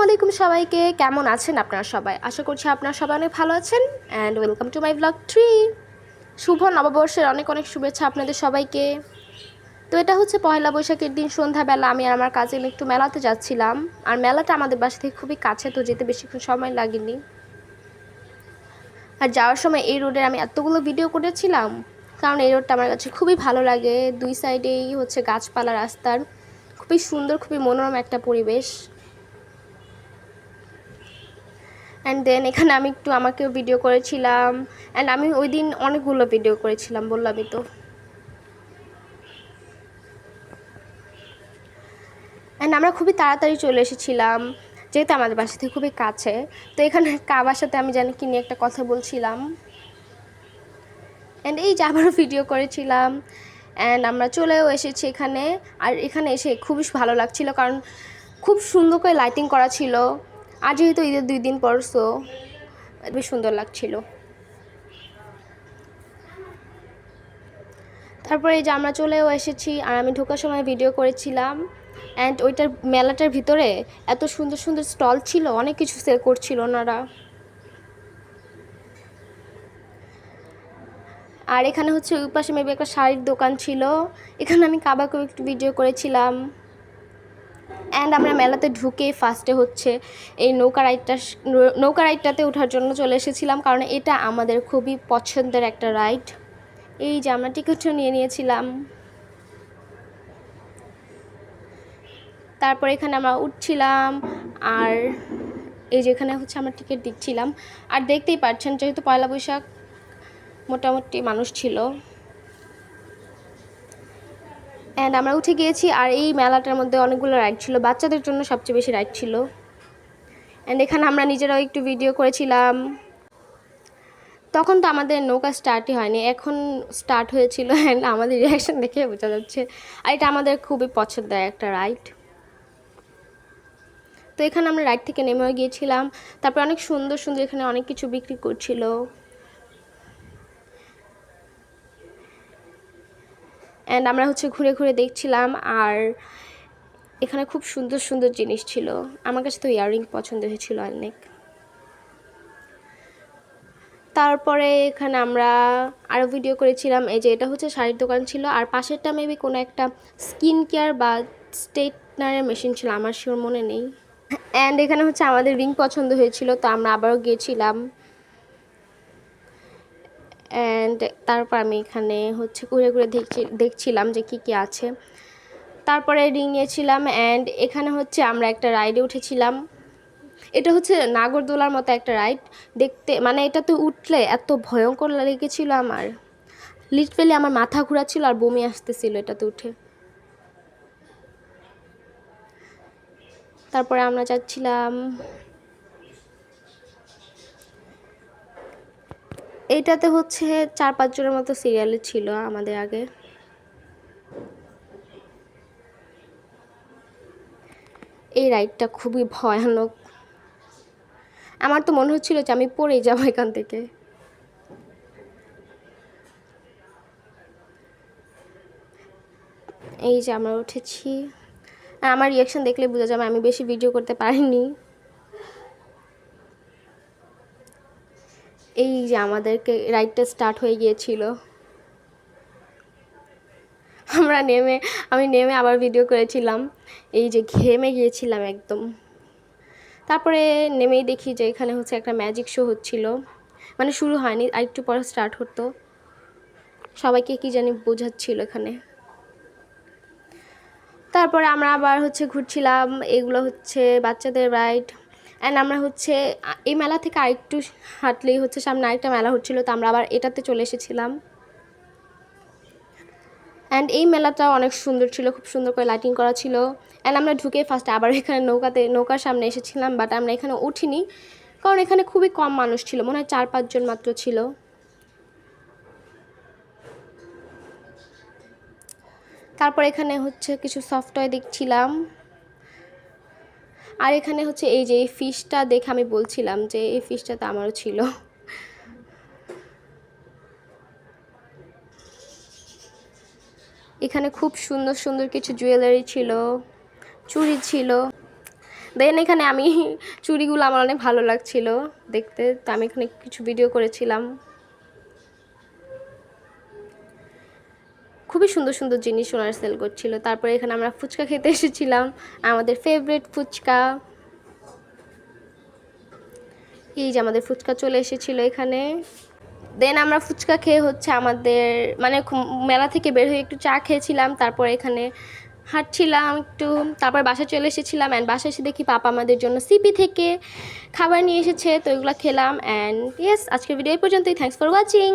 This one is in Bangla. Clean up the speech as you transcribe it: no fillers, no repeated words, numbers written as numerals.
আলাইকুম সবাইকে, কেমন আছেন আপনারা সবাই? আশা করছি আপনারা সবাই অনেক ভালো আছেন। And welcome to my blog 3। শুভ নববর্ষের অনেক অনেক শুভেচ্ছা আপনাদের সবাইকে। তো এটা হচ্ছে পয়লা বৈশাখের দিন সন্ধ্যাবেলা আমি আর আমার কাজিন একটু মেলাতে যাচ্ছিলাম। আর মেলাটা আমাদের বাসা থেকে খুবই কাছে, তো যেতে বেশিক্ষণ সময় লাগেনি। আর যাওয়ার সময় এই রোডের আমি এতগুলো ভিডিও করেছিলাম, কারণ এই রোডটা আমার কাছে খুবই ভালো লাগে। দুই সাইডেই হচ্ছে গাছপালা, রাস্তার খুবই সুন্দর, খুবই মনোরম একটা পরিবেশ। অ্যান্ড দেন এখানে আমি একটু আমাকেও ভিডিও করেছিলাম। অ্যান্ড আমি ওই দিন অনেকগুলো ভিডিও করেছিলাম, বললামই তো। অ্যান্ড আমরা খুবই তাড়াতাড়ি চলে এসেছিলাম, যেহেতু আমাদের বাসা থেকে খুবই কাছে। তো এখানে কাবার সাথে আমি জানি কি নিয়ে একটা কথা বলছিলাম, অ্যান্ড এই যে আবারও ভিডিও করেছিলাম। অ্যান্ড আমরা চলেও এসেছি এখানে। আর এখানে এসে খুবই ভালো লাগছিল, কারণ খুব সুন্দর করে লাইটিং করা ছিল। আর যেহেতু ঈদের 2 দিন পর, সো খুবই সুন্দর লাগছিল। তারপরে এই যে আমরা চলেও এসেছি, আর আমি ঢোকার সময় ভিডিও করেছিলাম। অ্যান্ড ওইটার মেলাটার ভিতরে এত সুন্দর সুন্দর স্টল ছিল, অনেক কিছু সেল করছিল ওনারা। আর এখানে হচ্ছে ওই পাশে মেবি একটা শাড়ির দোকান ছিল, এখানে আমি কাবাকেও একটু ভিডিও করেছিলাম। অ্যান্ড আমরা মেলাতে ঢুকে ফার্স্টে হচ্ছে এই নৌকা রাইডটাতে ওঠার জন্য চলে এসেছিলাম, কারণ এটা আমাদের খুবই পছন্দের একটা রাইড। এই যে আমরা টিকিটও নিয়ে নিয়েছিলাম। তারপর এখানে আমরা উঠছিলাম, আর এই যে এখানে হচ্ছে আমরা টিকিট দিচ্ছিলাম। আর দেখতেই পাচ্ছেন, যেহেতু পয়লা বৈশাখ, মোটামুটি মানুষ ছিল। অ্যান্ড আমরা উঠে গিয়েছি, আর এই মেলাটার মধ্যে অনেকগুলো রাইড ছিল, বাচ্চাদের জন্য সবচেয়ে বেশি রাইড ছিল। অ্যান্ড এখানে আমরা নিজেরাও একটু ভিডিও করেছিলাম। তখন তো আমাদের নৌকা স্টার্টই হয়নি, এখন স্টার্ট হয়েছিল। অ্যান্ড আমাদের রিয়াকশন দেখে বোঝা যাচ্ছে। আর এটা আমাদের খুবই পছন্দের একটা রাইড। তো এখানে আমরা রাইড থেকে নেমেও গিয়েছিলাম। তারপর অনেক সুন্দর সুন্দর এখানে অনেক কিছু বিক্রি করছিল। অ্যান্ড আমরা হচ্ছে ঘুরে ঘুরে দেখছিলাম, আর এখানে খুব সুন্দর সুন্দর জিনিস ছিল। আমার কাছে তো ইয়াররিং পছন্দ হয়েছিল অনেক। তারপরে এখানে আমরা আরও ভিডিও করেছিলাম। এই যে এটা হচ্ছে শাড়ির দোকান ছিল, আর পাশেরটা মেবি কোনো একটা স্কিন কেয়ার বা স্ট্রেটনারের মেশিন ছিল, আমার শিওর মনে নেই। অ্যান্ড এখানে হচ্ছে আমাদের রিং পছন্দ হয়েছিল, তো আমরা আবারও গিয়েছিলাম। অ্যান্ড তারপর আমি এখানে হচ্ছে ঘুরে ঘুরে দেখছিলাম যে কী কী আছে। তারপরে রিং নিয়েছিলাম। অ্যান্ড এখানে হচ্ছে আমরা একটা রাইডে উঠেছিলাম। এটা হচ্ছে নাগরদোলার মতো একটা রাইড দেখতে, মানে এটাতে উঠলে এত ভয়ঙ্কর লেগেছিল আমার, লিটারালি আমার মাথা ঘোরাচ্ছিল আর বমি আসতেছিল এটাতে উঠে। তারপরে আমরা যাচ্ছিলাম। এইটাতে হচ্ছে 4-5 জনের মতো সিরিয়ালে ছিল আমাদের আগে। এই রাইডটা খুবই ভয়ানক, আমার তো মনে হচ্ছিল যে আমি পড়েই যাবো এখান থেকে। এই যে আমরা উঠেছি, আর আমার রিয়াকশন দেখলে বোঝা যাবে আমি বেশি ভিডিও করতে পারিনি। এই যে আমাদেরকে রাইডটা স্টার্ট হয়ে গিয়েছিল, আমি নেমে আবার ভিডিও করেছিলাম। এই যে ঘেমে গিয়েছিলাম একদম। তারপরে নেমেই দেখি যে এখানে হচ্ছে একটা ম্যাজিক শো হচ্ছিল, মানে শুরু হয়নি, আর একটু পরে স্টার্ট হতো। সবাইকে কি জানি বোঝাচ্ছিল এখানে। তারপরে আমরা আবার হচ্ছে ঘুরছিলাম। এগুলো হচ্ছে বাচ্চাদের রাইড। অ্যান্ড আমরা হচ্ছে এই মেলা থেকে আরেকটু হাঁটলেই হচ্ছে সামনে আরেকটা মেলা হচ্ছিলো, তো আমরা আবার এটাতে চলে এসেছিলাম। অ্যান্ড এই মেলাটাও অনেক সুন্দর ছিল, খুব সুন্দর করে লাইটিং করা ছিল। অ্যান্ড আমরা ঢুকে ফার্স্টে আবার এখানে নৌকার সামনে এসেছিলাম, বাট আমরা এখানে উঠিনি, কারণ এখানে খুবই কম মানুষ ছিল, মনে হয় 4-5 জন মাত্র ছিল। তারপর এখানে হচ্ছে কিছু সফটওয়্যার দেখছিলাম। আর এখানে হচ্ছে এই যে এই ফিশটা দেখে আমি বলছিলাম যে এই ফিশটা তো আমারও ছিল। এখানে খুব সুন্দর সুন্দর কিছু জুয়েলারি ছিল, চুড়ি ছিল। দেন এখানে আমি চুড়িগুলো আমার অনেক ভালো লাগছিল দেখতে, তো আমি এখানে কিছু ভিডিও করেছিলাম। খুবই সুন্দর সুন্দর জিনিস ওনারা সেল করছিল। তারপরে এখানে আমরা ফুচকা খেতে এসেছিলাম, আমাদের ফেভারিট ফুচকা। এই যে আমাদের ফুচকা চলে এসেছিলো এখানে। দেন আমরা ফুচকা খেয়ে হচ্ছে আমাদের মানে মেলা থেকে বের হয়ে একটু চা খেয়েছিলাম, তারপরে এখানে হাঁটছিলাম একটু, তারপর বাসায় চলে এসেছিলাম। অ্যান্ড বাসায় এসে দেখি পাপা আমাদের জন্য সিপি থেকে খাবার নিয়ে এসেছে, তো এগুলো খেলাম। অ্যান্ড ইয়েস, আজকের ভিডিও এই পর্যন্তই। Thanks for watching.